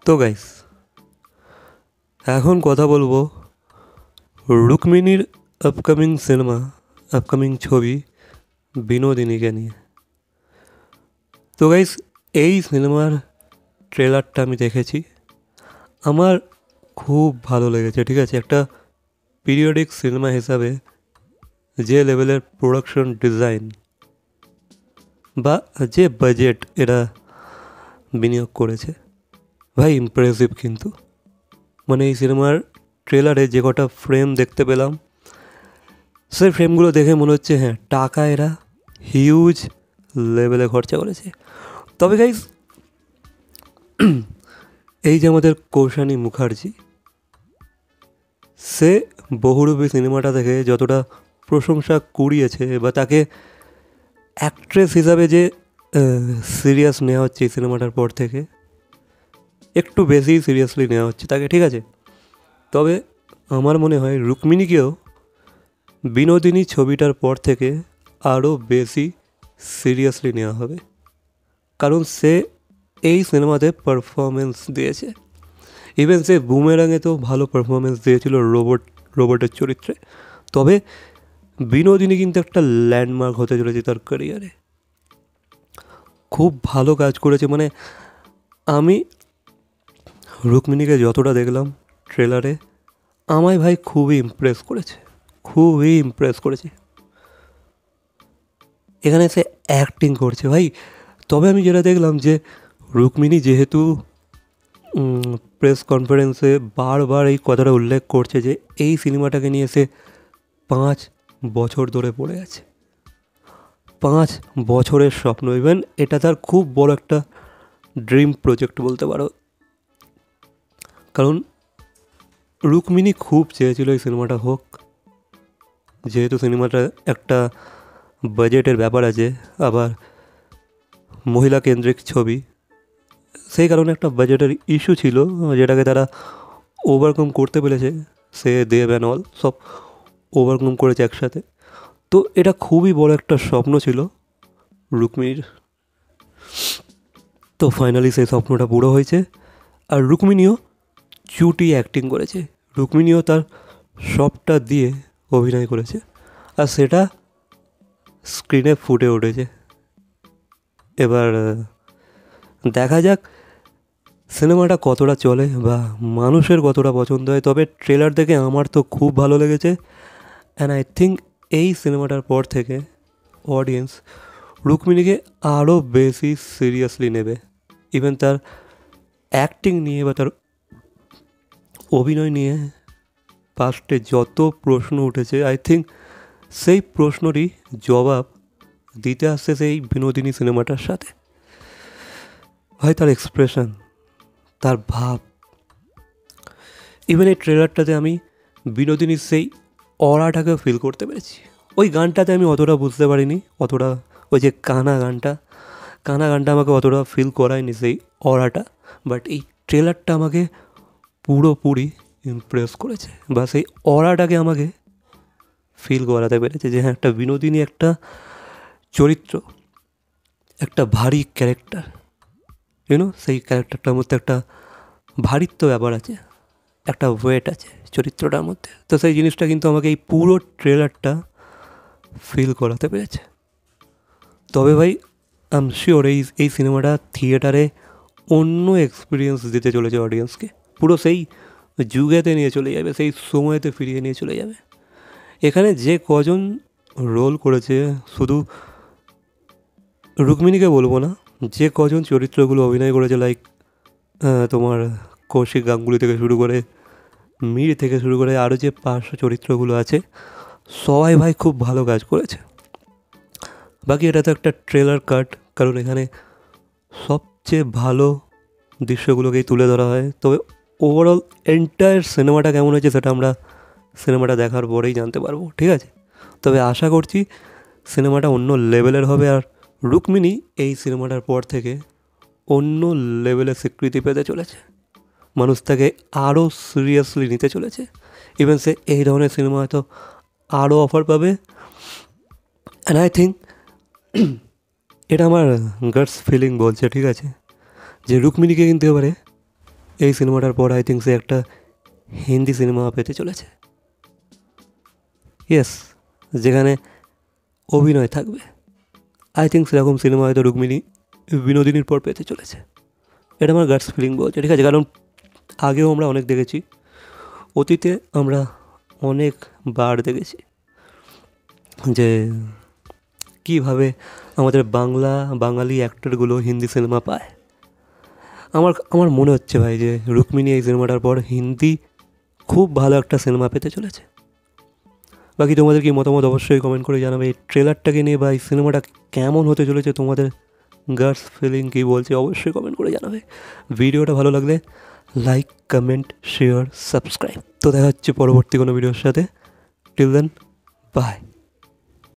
তো গাইস, এখন কথা বলবো রুক্মিণীর আপকামিং সিনেমা, আপকামিং ছবি বিনোদিনীকে নিয়ে। তো গাইস, এই সিনেমার ট্রেলারটা আমি দেখেছি, আমার খুব ভালো লেগেছে। ঠিক আছে, একটা পিরিয়ডিক সিনেমা হিসাবে যে লেভেলের প্রোডাকশন ডিজাইন বা যে বাজেট এরা বিনিয়োগ করেছে, ভাই ইমপ্রেসিভ। কিন্তু মানে এই সিনেমার ট্রেলারে যে কটা ফ্রেম দেখতে পেলাম, সেই ফ্রেমগুলো দেখে মনে হচ্ছে হ্যাঁ, টাকা এরা হিউজ লেভেলে খরচা করেছে। তবে গাইজ, এই যে আমাদের কৌশানী মুখার্জি, সে বহুরূপী সিনেমাটা দেখে যতটা প্রশংসা কুড়িয়েছে, বা তাকে অ্যাক্ট্রেস হিসাবে যে সিরিয়াস নেওয়া হচ্ছে এই সিনেমাটার পর থেকে, একটু বেশি সিরিয়াসলি নেওয়া হচ্ছে তাকে। ঠিক আছে, তবে আমার মনে হয় রুক্মিণীকেও বিনোদিনী ছবিটার পর থেকে আরও বেশি সিরিয়াসলি নেওয়া হবে, কারণ সে এই সিনেমাতে পারফরমেন্স দিয়েছে। ইভেন সে বুমেরাঙে তো ভালো পারফরমেন্স দিয়েছিল রোবটের চরিত্রে। তবে বিনোদিনী কিন্তু একটা ল্যান্ডমার্ক হতে চলেছে তার ক্যারিয়ারে। খুব ভালো কাজ করেছে। মানে আমি রুক্মিণীকে যতটা দেখলাম ট্রেলারে, আমায় ভাই খুবই ইমপ্রেস করেছে। এখানে সে অ্যাক্টিং করছে ভাই। তবে আমি যেটা দেখলাম যে রুক্মিণী যেহেতু প্রেস কনফারেন্সে বারবার এই কথাটা উল্লেখ করছে যে এই সিনেমাটাকে নিয়ে সে 5 বছর ধরে পড়ে আছে, 5 বছরের স্বপ্ন। ইভেন এটা তার খুব বড় একটা ড্রিম প্রজেক্ট বলতে পারো, কারণ রুক্মিণী খুব চেয়েছিল এই সিনেমাটা হোক। যেহেতু সিনেমাটা একটা বাজেটের ব্যাপার আছে, আবার মহিলা কেন্দ্রিক ছবি, সেই কারণে একটা বাজেটের ইস্যু ছিল, যেটাকে তারা ওভারকাম করতে পেরেছে। সে দেব অ্যান্ড অল সব ওভারকাম করেছে একসাথে। তো এটা খুবই বড় একটা স্বপ্ন ছিল রুক্মিণীর। তো ফাইনালি সেই স্বপ্নটা পুরো হয়েছে। আর রুক্মিণীও চুটি অ্যাক্টিং করেছে, রুক্মিণীও তার সবটা দিয়ে অভিনয় করেছে, আর সেটা স্ক্রিনে ফুটে উঠেছে। এবার দেখা যাক সিনেমাটা কতটা চলে বা মানুষের কতটা পছন্দ হয়। তবে ট্রেলার দেখে আমার তো খুব ভালো লেগেছে। অ্যান্ড আই থিঙ্ক এই সিনেমাটার পর থেকে অডিয়েন্স রুক্মিণীকে আরও বেশি সিরিয়াসলি নেবে। ইভেন তার অ্যাক্টিং নিয়ে বা তার অভিনয় নিয়ে পাস্টে যত প্রশ্ন উঠেছে, আই থিঙ্ক সেই প্রশ্নরই জবাব দিতে আসছে সেই বিনোদিনী সিনেমাটার সাথে। ভাই তার এক্সপ্রেশন, তার ভাব, ইভেন এই ট্রেলারটাতে আমি বিনোদিনীর সেই অরাটাকে ফিল করতে পেরেছি। ওই গানটাতে আমি অতটা বুঝতে পারিনি, অতটা ওই যে কানা গানটা আমাকে অতটা ফিল করায়নি সেই অরাটা। বাট এই ট্রেলারটা আমাকে পুরোপুরি ইমপ্রেস করেছে, বা সেই অরাটাকে আমাকে ফিল করাতে পেরেছে যে হ্যাঁ, একটা বিনোদিনী একটা চরিত্র, একটা ভারী ক্যারেক্টার, সেই ক্যারেক্টারটার মধ্যে একটা ভারিত্ব ব্যাপার আছে, একটা ওয়েট আছে চরিত্রটার মধ্যে। তো সেই জিনিসটা কিন্তু আমাকে এই পুরো ট্রেলারটা ফিল করাতে পেরেছে। তবে ভাই আই এম শিওর এই সিনেমাটা থিয়েটারে অন্য এক্সপিরিয়েন্স দিতে চলেছে অডিয়েন্সকে। পুরো সেই যুগেতে নিয়ে চলে যাবে, সেই সময়েতে ফিরিয়ে নিয়ে চলে যাবে। এখানে যে কজন রোল করেছে, শুধু রুক্মিণীকে বলবো না, যে কজন চরিত্রগুলো অভিনয় করেছে, লাইক তোমার কৌশিক গাঙ্গুলি থেকে শুরু করে, মীর থেকে শুরু করে আরও যে পার্শ্ব চরিত্রগুলো আছে, সবাই ভাই খুব ভালো কাজ করেছে। বাকি এটা তো একটা ট্রেলার কাট, কারণ এখানে সবচেয়ে ভালো দৃশ্যগুলোকেই তুলে ধরা হয়। তবে ওভারঅল এন্টায়ার সিনেমাটা কেমন হয়েছে সেটা আমরা সিনেমাটা দেখার পরেই জানতে পারবো। ঠিক আছে, তবে আশা করছি সিনেমাটা অন্য লেভেলের হবে, আর রুক্মিণী এই সিনেমাটার পর থেকে অন্য লেভেলের স্বীকৃতি পেতে চলেছে। মানুষ তাকে আরও সিরিয়াসলি নিতে চলেছে। ইভেন সে এই ধরনের সিনেমা হয়তো আরও অফার পাবে। অ্যান্ড আই থিঙ্ক এটা আমার গাটস ফিলিং বলছে, ঠিক আছে, যে রুক্মিণীকে কিন্তু এবারে এই সিনেমাটার পর আই থিঙ্ক সে একটা হিন্দি সিনেমা পেতে চলেছে। ইয়েস, যেখানে অভিনয় থাকবে। আই থিঙ্ক সেরকম সিনেমা হয়তো রুক্মিণী বিনোদিনীর পর পেতে চলেছে। এটা আমার গাটস ফিলিং বলছে, ঠিক আছে? কারণ আগেও আমরা অনেক দেখেছি, অতীতে আমরা অনেকবার দেখেছি যে কীভাবে আমাদের বাঙালি অ্যাক্টরগুলো হিন্দি সিনেমা পায়। আমার মনে হচ্ছে ভাই যে রুক্মিণী এই সিনেমাটার পর হিন্দি খুব ভালো একটা সিনেমা পেতে চলেছে। বাকি তোমাদের কি মতামত অবশ্যই কমেন্ট করে জানাবে এই ট্রেলারটাকে নিয়ে, বা এই সিনেমাটা কেমন হতে চলেছে, তোমাদের গাটস ফিলিং কী বলছে অবশ্যই কমেন্ট করে জানাবে। ভিডিওটা ভালো লাগলে লাইক, কমেন্ট, শেয়ার, সাবস্ক্রাইব। তো দেখা হচ্ছে পরবর্তী কোনো ভিডিওর সাথে। Till then, by.